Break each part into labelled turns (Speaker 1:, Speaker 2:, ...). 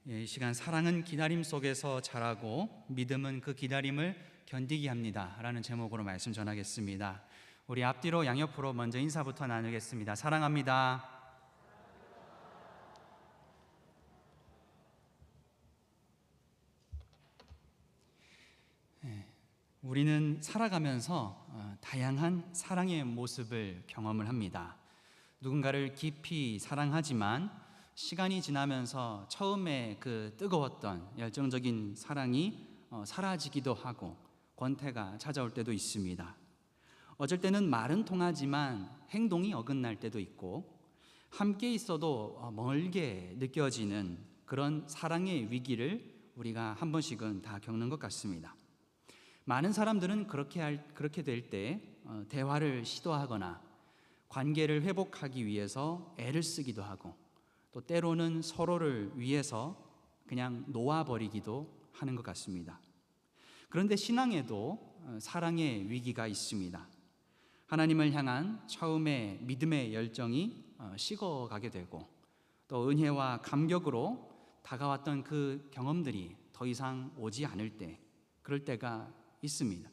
Speaker 1: 이 시간 사랑은 기다림 속에서 자라고 믿음은 그 기다림을 견디게 합니다 라는 제목으로 말씀 전하겠습니다. 우리 앞뒤로 양옆으로 먼저 인사부터 나누겠습니다. 사랑합니다. 우리는 살아가면서 다양한 사랑의 모습을 경험을 합니다. 누군가를 깊이 사랑하지만 시간이 지나면서 처음에 그 뜨거웠던 열정적인 사랑이 사라지기도 하고 권태가 찾아올 때도 있습니다. 어쩔 때는 말은 통하지만 행동이 어긋날 때도 있고 함께 있어도 멀게 느껴지는 그런 사랑의 위기를 우리가 한 번씩은 다 겪는 것 같습니다. 많은 사람들은 그렇게 될 때 대화를 시도하거나 관계를 회복하기 위해서 애를 쓰기도 하고 또 때로는 서로를 위해서 그냥 놓아버리기도 하는 것 같습니다. 그런데 신앙에도 사랑의 위기가 있습니다. 하나님을 향한 처음에 믿음의 열정이 식어가게 되고 또 은혜와 감격으로 다가왔던 그 경험들이 더 이상 오지 않을 때, 그럴 때가 있습니다.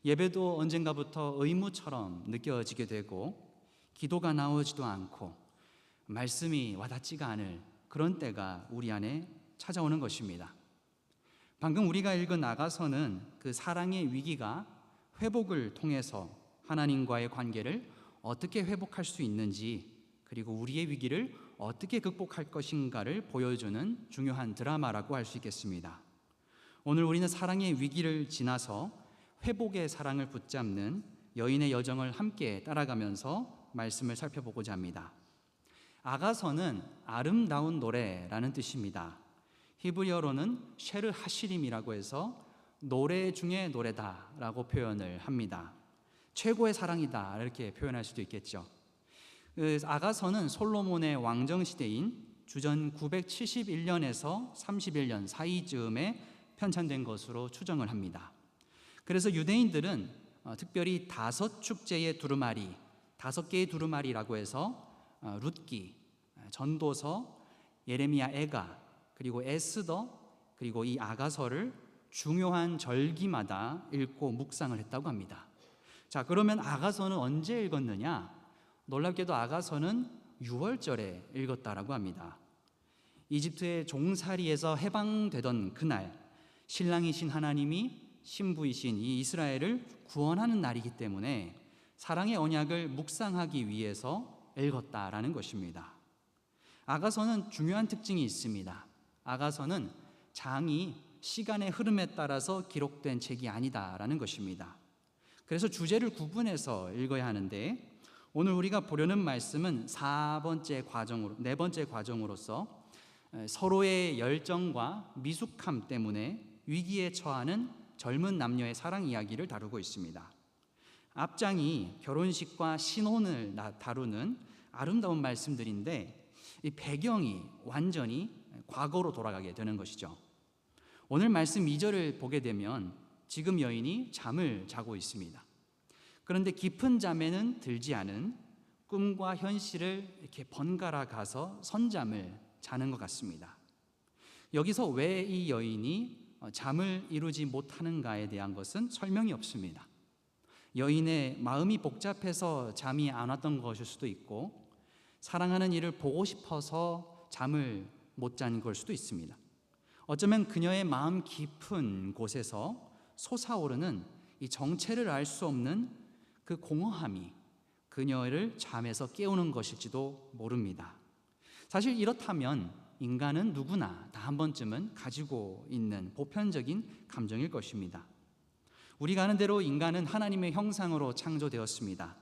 Speaker 1: 예배도 언젠가부터 의무처럼 느껴지게 되고 기도가 나오지도 않고 말씀이 와닿지가 않을 그런 때가 우리 안에 찾아오는 것입니다. 방금 우리가 읽은 아가서는 그 사랑의 위기가 회복을 통해서 하나님과의 관계를 어떻게 회복할 수 있는지, 그리고 우리의 위기를 어떻게 극복할 것인가를 보여주는 중요한 드라마라고 할 수 있겠습니다. 오늘 우리는 사랑의 위기를 지나서 회복의 사랑을 붙잡는 여인의 여정을 함께 따라가면서 말씀을 살펴보고자 합니다. 아가서는 아름다운 노래라는 뜻입니다. 히브리어로는 쉐르 하시림이라고 해서 노래 중에 노래다라고 표현을 합니다. 최고의 사랑이다 이렇게 표현할 수도 있겠죠. 아가서는 솔로몬의 왕정 시대인 주전 971년에서 31년 사이즈음에 편찬된 것으로 추정을 합니다. 그래서 유대인들은 특별히 5축제의 두루마리, 5개의 두루마리라고 해서 룻기, 전도서, 예레미야 애가, 그리고 에스더, 그리고 이 아가서를 중요한 절기마다 읽고 묵상을 했다고 합니다. 자, 그러면 아가서는 언제 읽었느냐? 놀랍게도 아가서는 6월절에 읽었다라고 합니다. 이집트의 종살이에서 해방되던 그날, 신랑이신 하나님이 신부이신 이 이스라엘을 구원하는 날이기 때문에 사랑의 언약을 묵상하기 위해서 읽었다라는 것입니다. 아가서는 중요한 특징이 있습니다. 아가서는 장이 시간의 흐름에 따라서 기록된 책이 아니다라는 것입니다. 그래서 주제를 구분해서 읽어야 하는데 오늘 우리가 보려는 말씀은 네 번째 과정으로서 서로의 열정과 미숙함 때문에 위기에 처하는 젊은 남녀의 사랑 이야기를 다루고 있습니다. 앞장이 결혼식과 신혼을 다루는 아름다운 말씀들인데 이 배경이 완전히 과거로 돌아가게 되는 것이죠. 오늘 말씀 2절을 보게 되면 지금 여인이 잠을 자고 있습니다. 그런데 깊은 잠에는 들지 않은 꿈과 현실을 이렇게 번갈아 가서 선잠을 자는 것 같습니다. 여기서 왜 이 여인이 잠을 이루지 못하는가에 대한 것은 설명이 없습니다. 여인의 마음이 복잡해서 잠이 안 왔던 것일 수도 있고 사랑하는 이를 보고 싶어서 잠을 못 잔 걸 수도 있습니다. 어쩌면 그녀의 마음 깊은 곳에서 솟아오르는 이 정체를 알 수 없는 그 공허함이 그녀를 잠에서 깨우는 것일지도 모릅니다. 사실 이렇다면 인간은 누구나 다 한 번쯤은 가지고 있는 보편적인 감정일 것입니다. 우리가 아는 대로 인간은 하나님의 형상으로 창조되었습니다.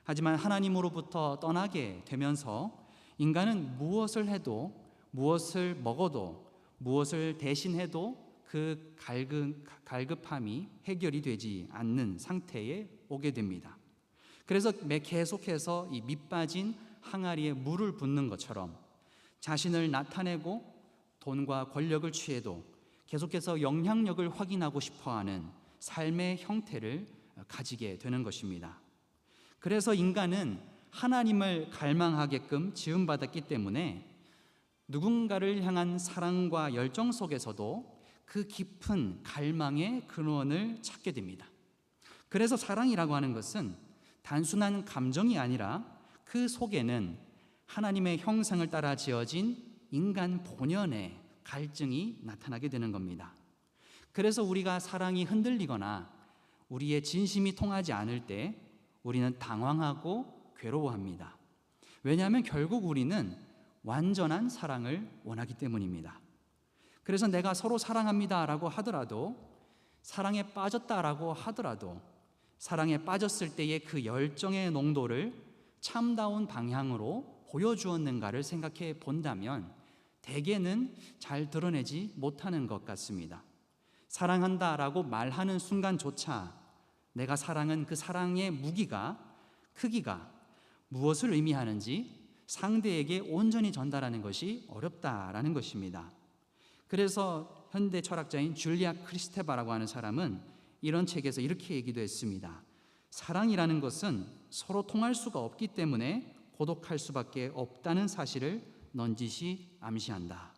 Speaker 1: 하지만 하나님으로부터 떠나게 되면서 인간은 무엇을 해도, 무엇을 먹어도, 무엇을 대신해도 그 갈급함이 해결이 되지 않는 상태에 오게 됩니다. 그래서 계속해서 이 밑빠진 항아리에 물을 붓는 것처럼 자신을 나타내고 돈과 권력을 취해도 계속해서 영향력을 확인하고 싶어하는 삶의 형태를 가지게 되는 것입니다. 그래서 인간은 하나님을 갈망하게끔 지음받았기 때문에 누군가를 향한 사랑과 열정 속에서도 그 깊은 갈망의 근원을 찾게 됩니다. 그래서 사랑이라고 하는 것은 단순한 감정이 아니라 그 속에는 하나님의 형상을 따라 지어진 인간 본연의 갈증이 나타나게 되는 겁니다. 그래서 우리가 사랑이 흔들리거나 우리의 진심이 통하지 않을 때 우리는 당황하고 괴로워합니다. 왜냐하면 결국 우리는 완전한 사랑을 원하기 때문입니다. 그래서 내가 서로 사랑합니다라고 하더라도, 사랑에 빠졌다라고 하더라도 사랑에 빠졌을 때의 그 열정의 농도를 참다운 방향으로 보여주었는가를 생각해 본다면 대개는 잘 드러내지 못하는 것 같습니다. 사랑한다라고 말하는 순간조차 내가 사랑은 그 사랑의 무기가, 크기가 무엇을 의미하는지 상대에게 온전히 전달하는 것이 어렵다라는 것입니다. 그래서 현대 철학자인 줄리아 크리스테바라고 하는 사람은 이런 책에서 이렇게 얘기도 했습니다. 사랑이라는 것은 서로 통할 수가 없기 때문에 고독할 수밖에 없다는 사실을 넌지시 암시한다.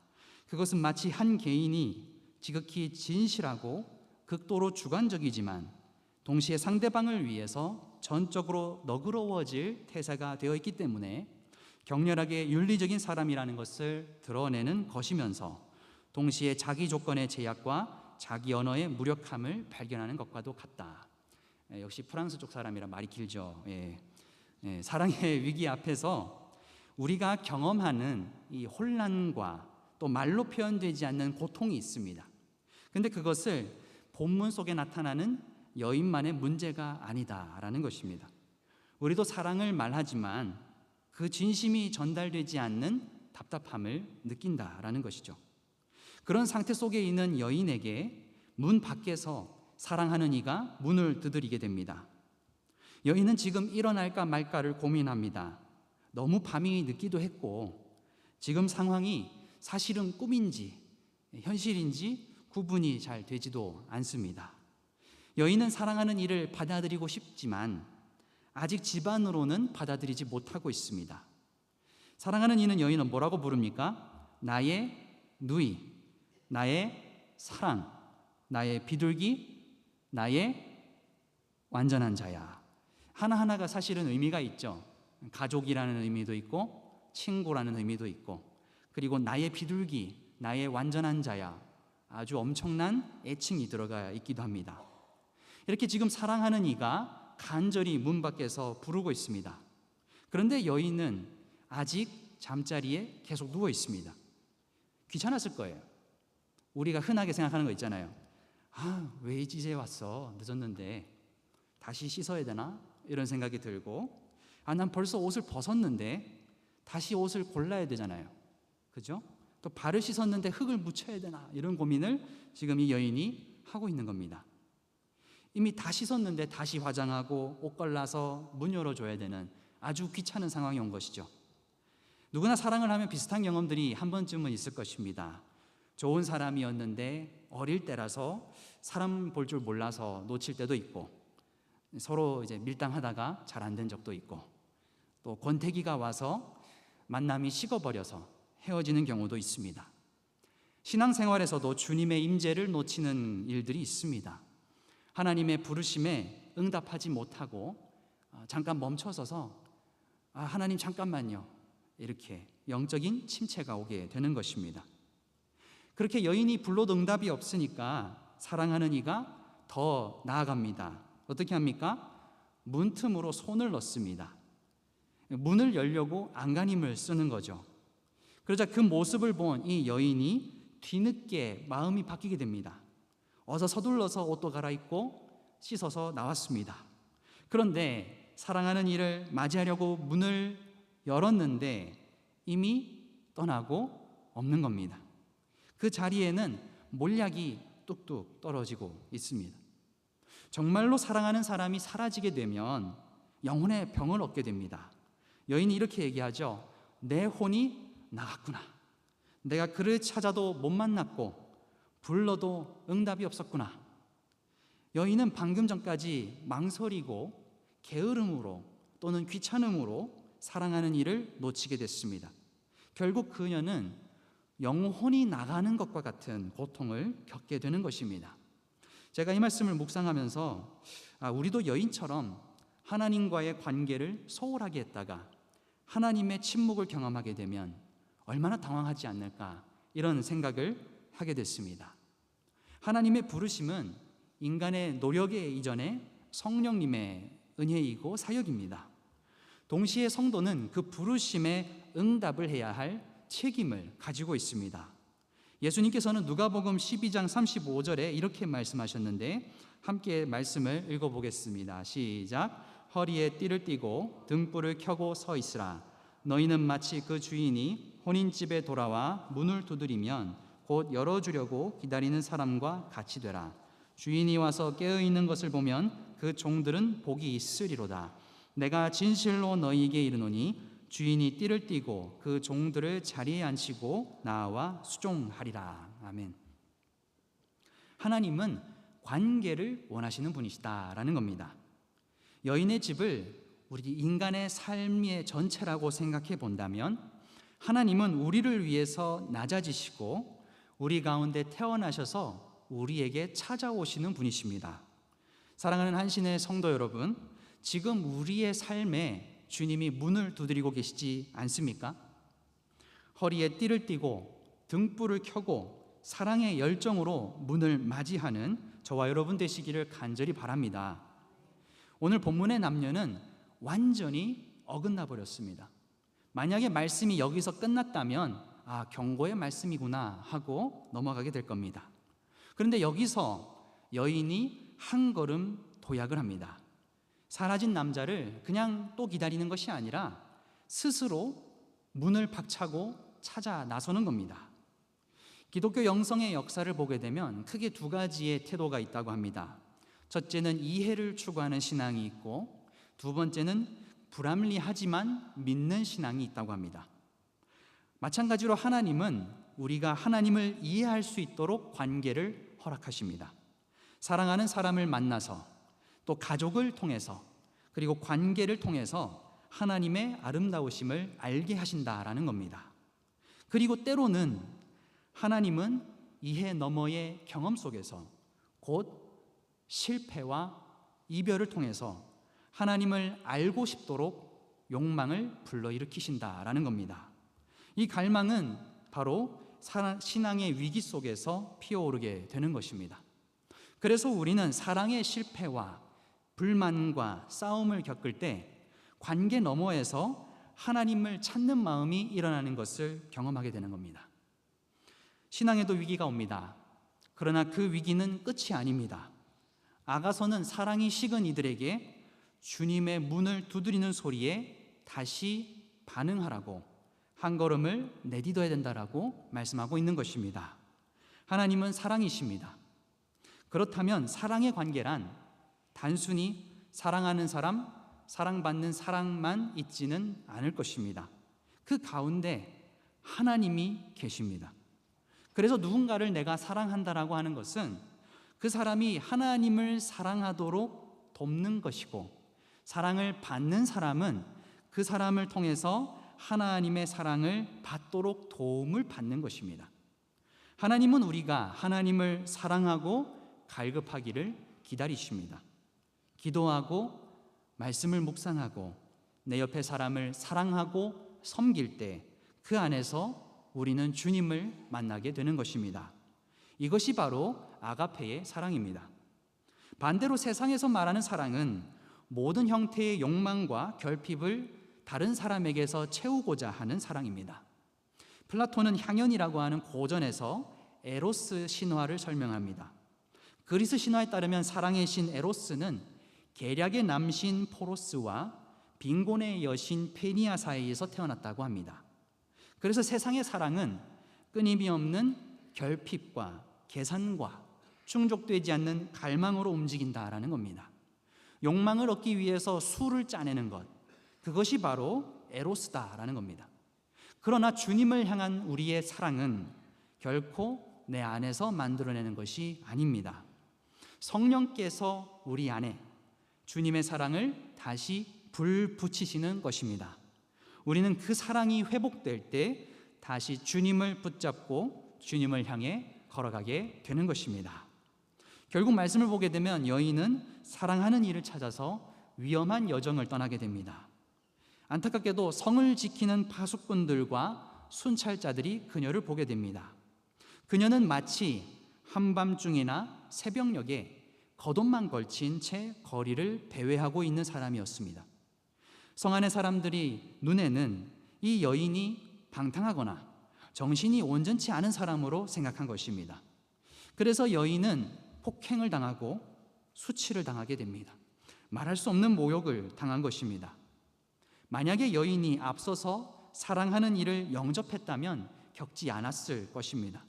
Speaker 1: 그것은 마치 한 개인이 지극히 진실하고 극도로 주관적이지만 동시에 상대방을 위해서 전적으로 너그러워질 태세가 되어 있기 때문에 격렬하게 윤리적인 사람이라는 것을 드러내는 것이면서 동시에 자기 조건의 제약과 자기 언어의 무력함을 발견하는 것과도 같다. 역시 프랑스 쪽 사람이라 말이 길죠. 사랑의 위기 앞에서 우리가 경험하는 이 혼란과 또 말로 표현되지 않는 고통이 있습니다. 근데 그것을 본문 속에 나타나는 여인만의 문제가 아니다라는 것입니다. 우리도 사랑을 말하지만 그 진심이 전달되지 않는 답답함을 느낀다라는 것이죠. 그런 상태 속에 있는 여인에게 문 밖에서 사랑하는 이가 문을 두드리게 됩니다. 여인은 지금 일어날까 말까를 고민합니다. 너무 밤이 늦기도 했고 지금 상황이 사실은 꿈인지 현실인지 구분이 잘 되지도 않습니다. 여인은 사랑하는 이를 받아들이고 싶지만 아직 집안으로는 받아들이지 못하고 있습니다. 사랑하는 이는 여인은 뭐라고 부릅니까? 나의 누이, 나의 사랑, 나의 비둘기, 나의 완전한 자야. 하나하나가 사실은 의미가 있죠. 가족이라는 의미도 있고 친구라는 의미도 있고, 그리고 나의 비둘기, 나의 완전한 자야, 아주 엄청난 애칭이 들어가 있기도 합니다. 이렇게 지금 사랑하는 이가 간절히 문 밖에서 부르고 있습니다. 그런데 여인은 아직 잠자리에 계속 누워 있습니다. 귀찮았을 거예요. 우리가 흔하게 생각하는 거 있잖아요. 왜 이제 왔어? 늦었는데 다시 씻어야 되나? 이런 생각이 들고, 난 벌써 옷을 벗었는데 다시 옷을 골라야 되잖아요. 그죠? 또 발을 씻었는데 흙을 묻혀야 되나? 이런 고민을 지금 이 여인이 하고 있는 겁니다. 이미 다 씻었는데 다시 화장하고 옷 갈라서 문 열어줘야 되는 아주 귀찮은 상황이 온 것이죠. 누구나 사랑을 하면 비슷한 경험들이 한 번쯤은 있을 것입니다. 좋은 사람이었는데 어릴 때라서 사람 볼 줄 몰라서 놓칠 때도 있고, 서로 이제 밀당하다가 잘 안 된 적도 있고, 또 권태기가 와서 만남이 식어버려서 헤어지는 경우도 있습니다. 신앙생활에서도 주님의 임재를 놓치는 일들이 있습니다. 하나님의 부르심에 응답하지 못하고 잠깐 멈춰서서 하나님 잠깐만요, 이렇게 영적인 침체가 오게 되는 것입니다. 그렇게 여인이 불러도 응답이 없으니까 사랑하는 이가 더 나아갑니다. 어떻게 합니까? 문틈으로 손을 넣습니다. 문을 열려고 안간힘을 쓰는 거죠. 그러자 그 모습을 본 이 여인이 뒤늦게 마음이 바뀌게 됩니다. 어서 서둘러서 옷도 갈아입고 씻어서 나왔습니다. 그런데 사랑하는 이를 맞이하려고 문을 열었는데 이미 떠나고 없는 겁니다. 그 자리에는 몰약이 뚝뚝 떨어지고 있습니다. 정말로 사랑하는 사람이 사라지게 되면 영혼의 병을 얻게 됩니다. 여인이 이렇게 얘기하죠. 내 혼이 나갔구나. 내가 그를 찾아도 못 만났고 불러도 응답이 없었구나. 여인은 방금 전까지 망설이고 게으름으로 또는 귀찮음으로 사랑하는 이를 놓치게 됐습니다. 결국 그녀는 영혼이 나가는 것과 같은 고통을 겪게 되는 것입니다. 제가 이 말씀을 묵상하면서 우리도 여인처럼 하나님과의 관계를 소홀하게 했다가 하나님의 침묵을 경험하게 되면 얼마나 당황하지 않을까, 이런 생각을 하게 됐습니다. 하나님의 부르심은 인간의 노력의 이전에 성령님의 은혜이고 사역입니다. 동시에 성도는 그 부르심에 응답을 해야 할 책임을 가지고 있습니다. 예수님께서는 누가복음 12장 35절에 이렇게 말씀하셨는데, 함께 말씀을 읽어보겠습니다. 시작. 허리에 띠를 띠고 등불을 켜고 서 있으라. 너희는 마치 그 주인이 혼인집에 돌아와 문을 두드리면 곧 열어주려고 기다리는 사람과 같이 되라. 주인이 와서 깨어있는 것을 보면 그 종들은 복이 있으리로다. 내가 진실로 너희에게 이르노니 주인이 띠를 띠고 그 종들을 자리에 앉히고 나와 수종하리라. 아멘. 하나님은 관계를 원하시는 분이시다라는 겁니다. 여인의 집을 우리 인간의 삶의 전체라고 생각해 본다면 하나님은 우리를 위해서 낮아지시고 우리 가운데 태어나셔서 우리에게 찾아오시는 분이십니다. 사랑하는 한신의 성도 여러분, 지금 우리의 삶에 주님이 문을 두드리고 계시지 않습니까? 허리에 띠를 띠고 등불을 켜고 사랑의 열정으로 문을 맞이하는 저와 여러분 되시기를 간절히 바랍니다. 오늘 본문의 남녀는 완전히 어긋나 버렸습니다. 만약에 말씀이 여기서 끝났다면 경고의 말씀이구나 하고 넘어가게 될 겁니다. 그런데 여기서 여인이 한 걸음 도약을 합니다. 사라진 남자를 그냥 또 기다리는 것이 아니라 스스로 문을 박차고 찾아 나서는 겁니다. 기독교 영성의 역사를 보게 되면 크게 두 가지의 태도가 있다고 합니다. 첫째는 이해를 추구하는 신앙이 있고, 두 번째는 불합리하지만 믿는 신앙이 있다고 합니다. 마찬가지로 하나님은 우리가 하나님을 이해할 수 있도록 관계를 허락하십니다. 사랑하는 사람을 만나서, 또 가족을 통해서, 그리고 관계를 통해서 하나님의 아름다우심을 알게 하신다라는 겁니다. 그리고 때로는 하나님은 이해 너머의 경험 속에서, 곧 실패와 이별을 통해서 하나님을 알고 싶도록 욕망을 불러일으키신다라는 겁니다. 이 갈망은 바로 신앙의 위기 속에서 피어오르게 되는 것입니다. 그래서 우리는 사랑의 실패와 불만과 싸움을 겪을 때 관계 너머에서 하나님을 찾는 마음이 일어나는 것을 경험하게 되는 겁니다. 신앙에도 위기가 옵니다. 그러나 그 위기는 끝이 아닙니다. 아가서는 사랑이 식은 이들에게 주님의 문을 두드리는 소리에 다시 반응하라고, 한 걸음을 내딛어야 된다라고 말씀하고 있는 것입니다. 하나님은 사랑이십니다. 그렇다면 사랑의 관계란 단순히 사랑하는 사람, 사랑받는 사랑만 있지는 않을 것입니다. 그 가운데 하나님이 계십니다. 그래서 누군가를 내가 사랑한다라고 하는 것은 그 사람이 하나님을 사랑하도록 돕는 것이고, 사랑을 받는 사람은 그 사람을 통해서 하나님의 사랑을 받도록 도움을 받는 것입니다. 하나님은 우리가 하나님을 사랑하고 갈급하기를 기다리십니다. 기도하고 말씀을 묵상하고 내 옆에 사람을 사랑하고 섬길 때 그 안에서 우리는 주님을 만나게 되는 것입니다. 이것이 바로 아가페의 사랑입니다. 반대로 세상에서 말하는 사랑은 모든 형태의 욕망과 결핍을 다른 사람에게서 채우고자 하는 사랑입니다. 플라톤은 향연이라고 하는 고전에서 에로스 신화를 설명합니다. 그리스 신화에 따르면 사랑의 신 에로스는 계략의 남신 포로스와 빈곤의 여신 페니아 사이에서 태어났다고 합니다. 그래서 세상의 사랑은 끊임이 없는 결핍과 계산과 충족되지 않는 갈망으로 움직인다라는 겁니다. 욕망을 얻기 위해서 수를 짜내는 것, 그것이 바로 에로스다라는 겁니다. 그러나 주님을 향한 우리의 사랑은 결코 내 안에서 만들어내는 것이 아닙니다. 성령께서 우리 안에 주님의 사랑을 다시 불붙이시는 것입니다. 우리는 그 사랑이 회복될 때 다시 주님을 붙잡고 주님을 향해 걸어가게 되는 것입니다. 결국 말씀을 보게 되면 여인은 사랑하는 이를 찾아서 위험한 여정을 떠나게 됩니다. 안타깝게도 성을 지키는 파수꾼들과 순찰자들이 그녀를 보게 됩니다. 그녀는 마치 한밤중이나 새벽녘에 겉옷만 걸친 채 거리를 배회하고 있는 사람이었습니다. 성 안의 사람들이 눈에는 이 여인이 방탕하거나 정신이 온전치 않은 사람으로 생각한 것입니다. 그래서 여인은 폭행을 당하고 수치를 당하게 됩니다. 말할 수 없는 모욕을 당한 것입니다. 만약에 여인이 앞서서 사랑하는 이를 영접했다면 겪지 않았을 것입니다.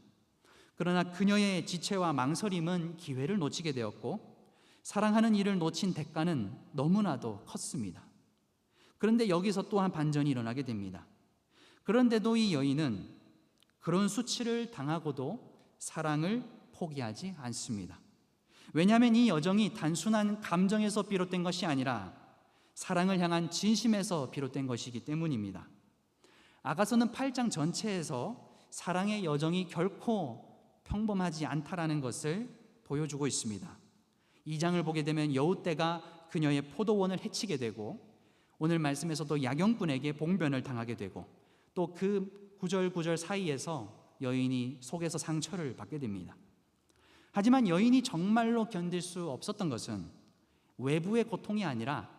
Speaker 1: 그러나 그녀의 지체와 망설임은 기회를 놓치게 되었고 사랑하는 이를 놓친 대가는 너무나도 컸습니다. 그런데 여기서 또한 반전이 일어나게 됩니다. 그런데도 이 여인은 그런 수치를 당하고도 사랑을 포기하지 않습니다. 왜냐하면 이 여정이 단순한 감정에서 비롯된 것이 아니라 사랑을 향한 진심에서 비롯된 것이기 때문입니다. 아가서는 8장 전체에서 사랑의 여정이 결코 평범하지 않다라는 것을 보여주고 있습니다. 2장을 보게 되면 여우떼가 그녀의 포도원을 해치게 되고 오늘 말씀에서도 야경꾼에게 봉변을 당하게 되고 또 그 구절구절 사이에서 여인이 속에서 상처를 받게 됩니다. 하지만 여인이 정말로 견딜 수 없었던 것은 외부의 고통이 아니라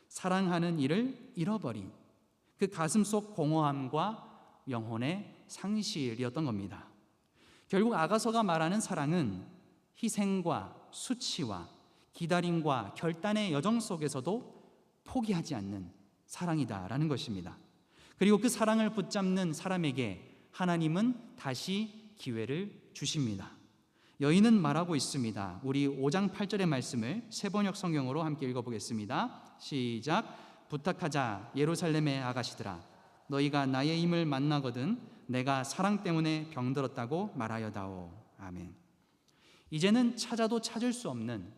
Speaker 1: 사랑하는 이를 잃어버린 그 가슴 속 공허함과 영혼의 상실이었던 겁니다. 결국 아가서가 말하는 사랑은 희생과 수치와 기다림과 결단의 여정 속에서도 포기하지 않는 사랑이다라는 것입니다. 그리고 그 사랑을 붙잡는 사람에게 하나님은 다시 기회를 주십니다. 여인은 말하고 있습니다. 우리 5장 8절의 말씀을 세번역 성경으로 함께 읽어보겠습니다. 시작. 부탁하자 예루살렘의 아가씨들아, 너희가 나의 힘을 만나거든 내가 사랑 때문에 병들었다고 말하여다오. 아멘. 이제는 찾아도 찾을 수 없는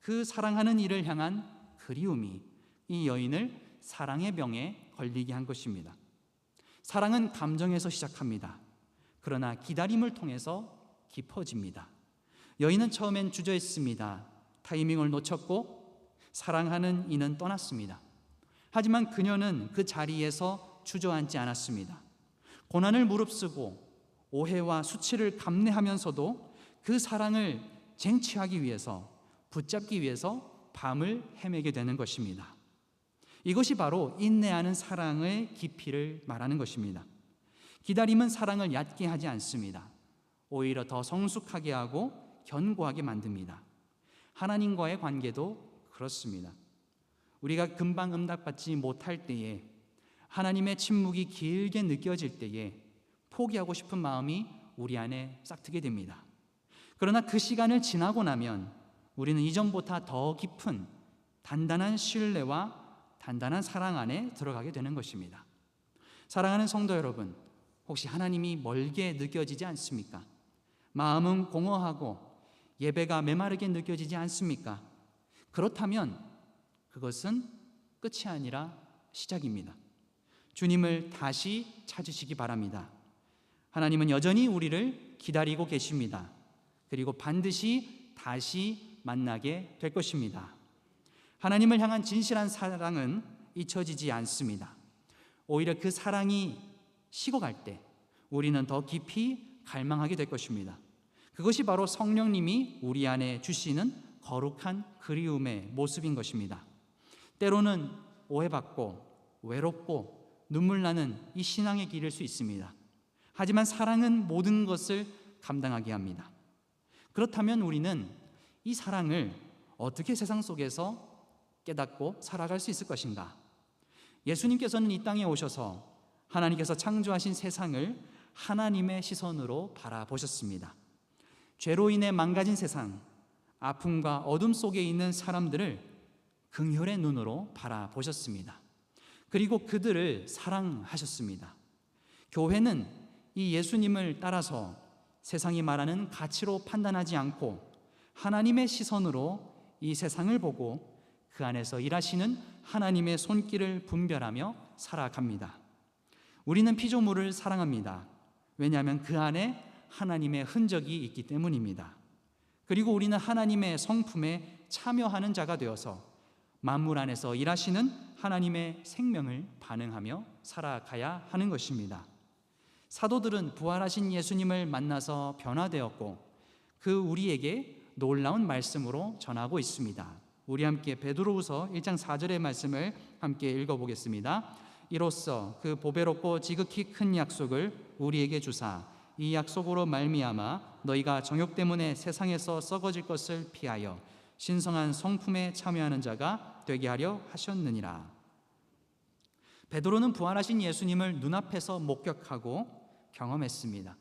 Speaker 1: 그 사랑하는 이를 향한 그리움이 이 여인을 사랑의 병에 걸리게 한 것입니다. 사랑은 감정에서 시작합니다. 그러나 기다림을 통해서 깊어집니다. 여인은 처음엔 주저했습니다. 타이밍을 놓쳤고 사랑하는 이는 떠났습니다. 하지만 그녀는 그 자리에서 주저앉지 않았습니다. 고난을 무릅쓰고 오해와 수치를 감내하면서도 그 사랑을 쟁취하기 위해서, 붙잡기 위해서 밤을 헤매게 되는 것입니다. 이것이 바로 인내하는 사랑의 깊이를 말하는 것입니다. 기다림은 사랑을 얕게 하지 않습니다. 오히려 더 성숙하게 하고 견고하게 만듭니다. 하나님과의 관계도 그렇습니다. 우리가 금방 응답받지 못할 때에, 하나님의 침묵이 길게 느껴질 때에 포기하고 싶은 마음이 우리 안에 싹트게 됩니다. 그러나 그 시간을 지나고 나면 우리는 이전보다 더 깊은 단단한 신뢰와 단단한 사랑 안에 들어가게 되는 것입니다. 사랑하는 성도 여러분, 혹시 하나님이 멀게 느껴지지 않습니까? 마음은 공허하고 예배가 메마르게 느껴지지 않습니까? 그렇다면 그것은 끝이 아니라 시작입니다. 주님을 다시 찾으시기 바랍니다. 하나님은 여전히 우리를 기다리고 계십니다. 그리고 반드시 다시 만나게 될 것입니다. 하나님을 향한 진실한 사랑은 잊혀지지 않습니다. 오히려 그 사랑이 식어갈 때 우리는 더 깊이 갈망하게 될 것입니다. 그것이 바로 성령님이 우리 안에 주시는 거룩한 그리움의 모습인 것입니다. 때로는 오해받고 외롭고 눈물 나는 이 신앙의 길일 수 있습니다. 하지만 사랑은 모든 것을 감당하게 합니다. 그렇다면 우리는 이 사랑을 어떻게 세상 속에서 깨닫고 살아갈 수 있을 것인가? 예수님께서는 이 땅에 오셔서 하나님께서 창조하신 세상을 하나님의 시선으로 바라보셨습니다. 죄로 인해 망가진 세상, 아픔과 어둠 속에 있는 사람들을 긍휼의 눈으로 바라보셨습니다. 그리고 그들을 사랑하셨습니다. 교회는 이 예수님을 따라서 세상이 말하는 가치로 판단하지 않고 하나님의 시선으로 이 세상을 보고 그 안에서 일하시는 하나님의 손길을 분별하며 살아갑니다. 우리는 피조물을 사랑합니다. 왜냐하면 그 안에 하나님의 흔적이 있기 때문입니다. 그리고 우리는 하나님의 성품에 참여하는 자가 되어서 만물 안에서 일하시는 하나님의 생명을 반응하며 살아가야 하는 것입니다. 사도들은 부활하신 예수님을 만나서 변화되었고 그 우리에게 놀라운 말씀으로 전하고 있습니다. 우리 함께 베드로후서 1장 4절의 말씀을 함께 읽어보겠습니다. 이로써 그 보배롭고 지극히 큰 약속을 우리에게 주사 이 약속으로 말미암아 너희가 정욕 때문에 세상에서 썩어질 것을 피하여 신성한 성품에 참여하는 자가 되게 하려 하셨느니라. 베드로는 부활하신 예수님을 눈앞에서 목격하고 경험했습니다.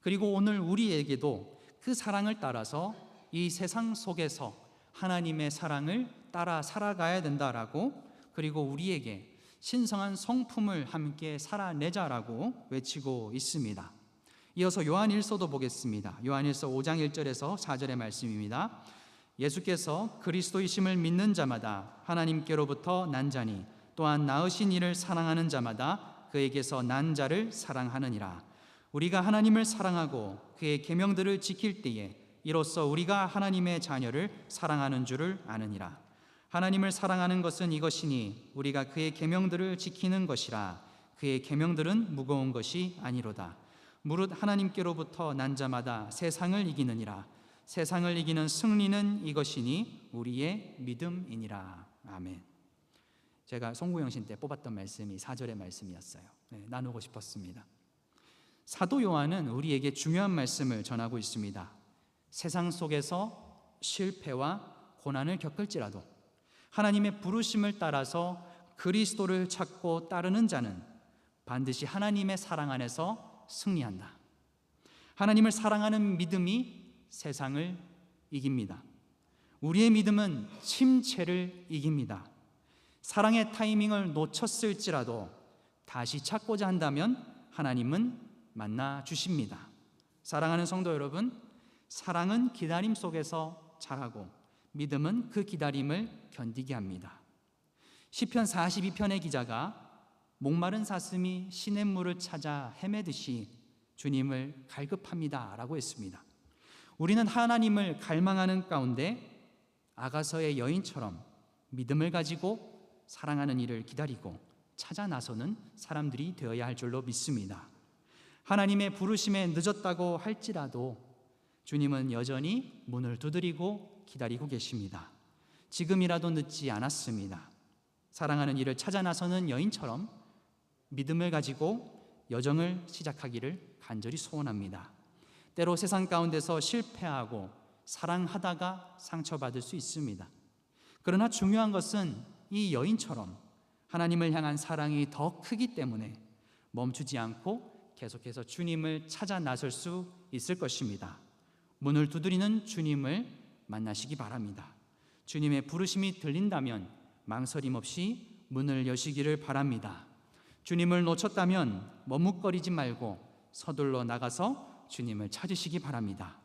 Speaker 1: 그리고 오늘 우리에게도 그 사랑을 따라서 이 세상 속에서 하나님의 사랑을 따라 살아가야 된다라고, 그리고 우리에게 신성한 성품을 함께 살아내자라고 외치고 있습니다. 이어서 요한일서도 보겠습니다. 요한일서 5장 1절에서 4절의 말씀입니다. 예수께서 그리스도이심을 믿는 자마다 하나님께로부터 난 자니 또한 낳으신 이를 사랑하는 자마다 그에게서 난 자를 사랑하느니라. 우리가 하나님을 사랑하고 그의 계명들을 지킬 때에 이로써 우리가 하나님의 자녀를 사랑하는 줄을 아느니라. 하나님을 사랑하는 것은 이것이니 우리가 그의 계명들을 지키는 것이라. 그의 계명들은 무거운 것이 아니로다. 무릇 하나님께로부터 난 자마다 세상을 이기느니라. 세상을 이기는 승리는 이것이니 우리의 믿음이니라. 아멘. 제가 송구영신 때 뽑았던 말씀이 4절의 말씀이었어요. 나누고 싶었습니다. 사도 요한은 우리에게 중요한 말씀을 전하고 있습니다. 세상 속에서 실패와 고난을 겪을지라도 하나님의 부르심을 따라서 그리스도를 찾고 따르는 자는 반드시 하나님의 사랑 안에서 승리한다. 하나님을 사랑하는 믿음이 세상을 이깁니다. 우리의 믿음은 침체를 이깁니다. 사랑의 타이밍을 놓쳤을지라도 다시 찾고자 한다면 하나님은 만나 주십니다. 사랑하는 성도 여러분, 사랑은 기다림 속에서 자라고 믿음은 그 기다림을 견디게 합니다. 시편 42편의 기자가 목마른 사슴이 시냇물을 찾아 헤매듯이 주님을 갈급합니다 라고 했습니다. 우리는 하나님을 갈망하는 가운데 아가서의 여인처럼 믿음을 가지고 사랑하는 이를 기다리고 찾아 나서는 사람들이 되어야 할 줄로 믿습니다. 하나님의 부르심에 늦었다고 할지라도 주님은 여전히 문을 두드리고 기다리고 계십니다. 지금이라도 늦지 않았습니다. 사랑하는 이를 찾아 나서는 여인처럼 믿음을 가지고 여정을 시작하기를 간절히 소원합니다. 때로 세상 가운데서 실패하고 사랑하다가 상처받을 수 있습니다. 그러나 중요한 것은 이 여인처럼 하나님을 향한 사랑이 더 크기 때문에 멈추지 않고 계속해서 주님을 찾아 나설 수 있을 것입니다. 문을 두드리는 주님을 만나시기 바랍니다. 주님의 부르심이 들린다면 망설임 없이 문을 여시기를 바랍니다. 주님을 놓쳤다면 머뭇거리지 말고 서둘러 나가서 주님을 찾으시기 바랍니다.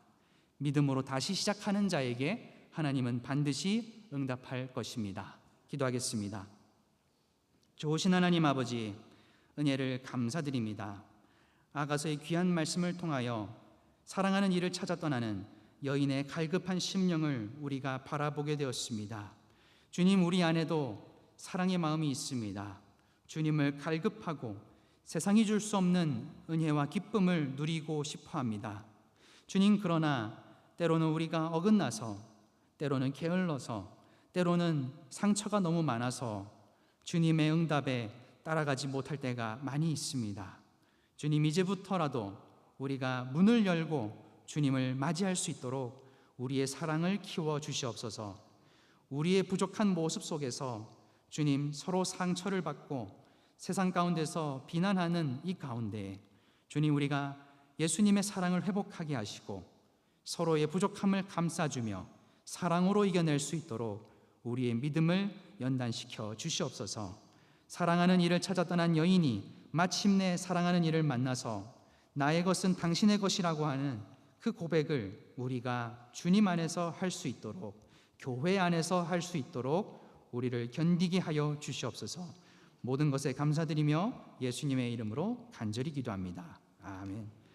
Speaker 1: 믿음으로 다시 시작하는 자에게 하나님은 반드시 응답할 것입니다. 기도하겠습니다. 좋으신 하나님 아버지, 은혜를 감사드립니다. 아가서의 귀한 말씀을 통하여 사랑하는 이를 찾아 떠나는 여인의 갈급한 심령을 우리가 바라보게 되었습니다. 주님, 우리 안에도 사랑의 마음이 있습니다. 주님을 갈급하고 세상이 줄 수 없는 은혜와 기쁨을 누리고 싶어 합니다. 주님, 그러나 때로는 우리가 어긋나서, 때로는 게을러서, 때로는 상처가 너무 많아서 주님의 응답에 따라가지 못할 때가 많이 있습니다. 주님, 이제부터라도 우리가 문을 열고 주님을 맞이할 수 있도록 우리의 사랑을 키워 주시옵소서. 우리의 부족한 모습 속에서 주님, 서로 상처를 받고 세상 가운데서 비난하는 이 가운데 주님, 우리가 예수님의 사랑을 회복하게 하시고 서로의 부족함을 감싸주며 사랑으로 이겨낼 수 있도록 우리의 믿음을 연단시켜 주시옵소서. 사랑하는 이를 찾아 떠난 여인이 마침내 사랑하는 이를 만나서 나의 것은 당신의 것이라고 하는 그 고백을 우리가 주님 안에서 할 수 있도록, 교회 안에서 할 수 있도록 우리를 견디게 하여 주시옵소서. 모든 것에 감사드리며 예수님의 이름으로 간절히 기도합니다. 아멘.